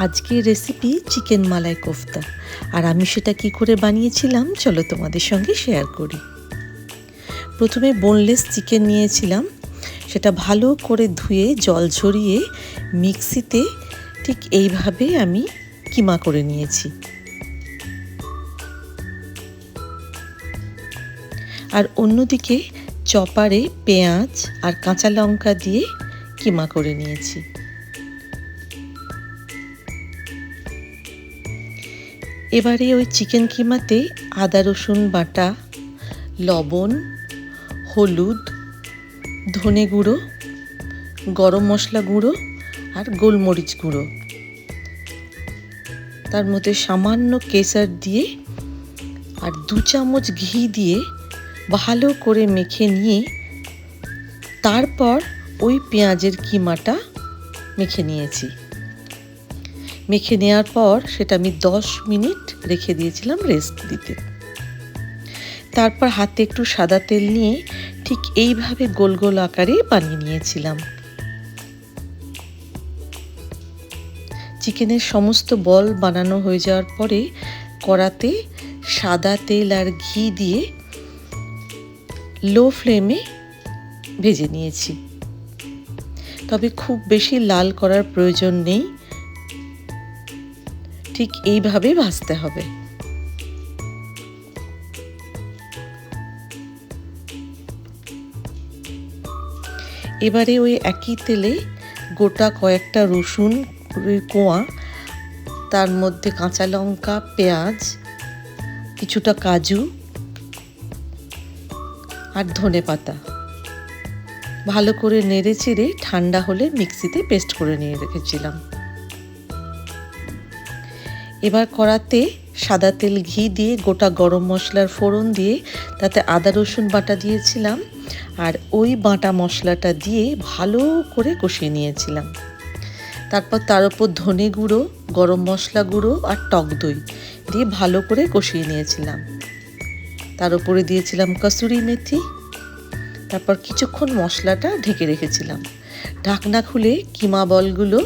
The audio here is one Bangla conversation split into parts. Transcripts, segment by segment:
আজকের রেসিপি চিকেন মালাই কোফতা। আর আমি সেটা কি করে বানিয়েছিলাম চলো তোমাদের সঙ্গে শেয়ার করি। প্রথমে বোনলেস চিকেন নিয়েছিলাম, সেটা ভালো করে ধুয়ে জল ঝরিয়ে মিক্সিতে ঠিক এইভাবে আমি কিমা করে নিয়েছি। আর অন্যদিকে চপারে পেঁয়াজ আর কাঁচা লঙ্কা দিয়ে কিমা করে নিয়েছি। এবারে ওই চিকেন কিমাতে আদা রসুন বাটা, লবণ, হলুদ, ধনে গুঁড়ো, গরম মশলা গুঁড়ো আর গোলমরিচ গুঁড়ো, তার মধ্যে সামান্য কেশর দিয়ে আর 2 চামচ ঘি দিয়ে ভালো করে মেখে নিয়ে তারপর ওই পেঁয়াজের কিমাটা মেখে নিয়েছি। মেখে নেওয়ার পর সেটা আমি 10 মিনিট রেখে দিয়েছিলাম রেস্ট দিতে। তারপর হাতে একটু সাদা তেল নিয়ে ঠিক এইভাবে গোল গোল আকারে বানিয়ে নিয়েছিলাম। চিকেনের সমস্ত বল বানানো হয়ে যাওয়ার পরে কড়াতে সাদা তেল আর ঘি দিয়ে লো ফ্লেমে ভেজে নিয়েছি। তবে খুব বেশি লাল করার প্রয়োজন নেই, ঠিক এইভাবে ভাজতে হবে। এবারে ওই একই তেলে গোটা কয়েকটা রসুন কোয়া, তার মধ্যে কাঁচা লঙ্কা, পেঁয়াজ, কিছুটা কাজু আর ধনে পাতা ভালো করে নেড়ে চেড়ে ঠান্ডা হলে মিক্সিতে পেস্ট করে নিয়ে রেখেছিলাম। এবার কড়াতে সাদা তেল ঘি দিয়ে গোটা গরম মশলার ফোড়ন দিয়ে তাতে আদা রসুন বাটা দিয়েছিলাম আর ওই বাটা মশলাটা দিয়ে ভালো করে কষিয়ে নিয়েছিলাম। তারপর তার উপর ধনে গুঁড়ো, গরম মশলা গুঁড়ো আর টক দই দিয়ে ভালো করে কষিয়ে নিয়েছিলাম। তার উপরে দিয়েছিলাম কসুরি মেথি। তারপর কিছুক্ষণ মশলাটা ঢেকে রেখেছিলাম। ঢাকনা খুলে কিমা বলগুলো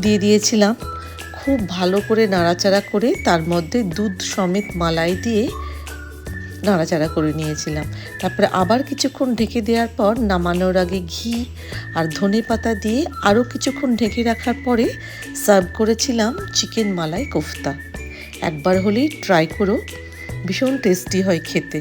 দিয়ে দিয়েছিলাম। খুব ভালো করে নাড়াচাড়া করে তার মধ্যে দুধ সমেত মালাই দিয়ে নাড়াচাড়া করে নিয়েছিলাম। তারপরে আবার কিছুক্ষণ ঢেকে দেওয়ার পর নামানোর আগে ঘি আর ধনে পাতা দিয়ে আরও কিছুক্ষণ ঢেকে রাখার পরে সার্ভ করেছিলাম চিকেন মালাই কোফতা। একবার হলেই ট্রাই করো, ভীষণ টেস্টি হয় খেতে।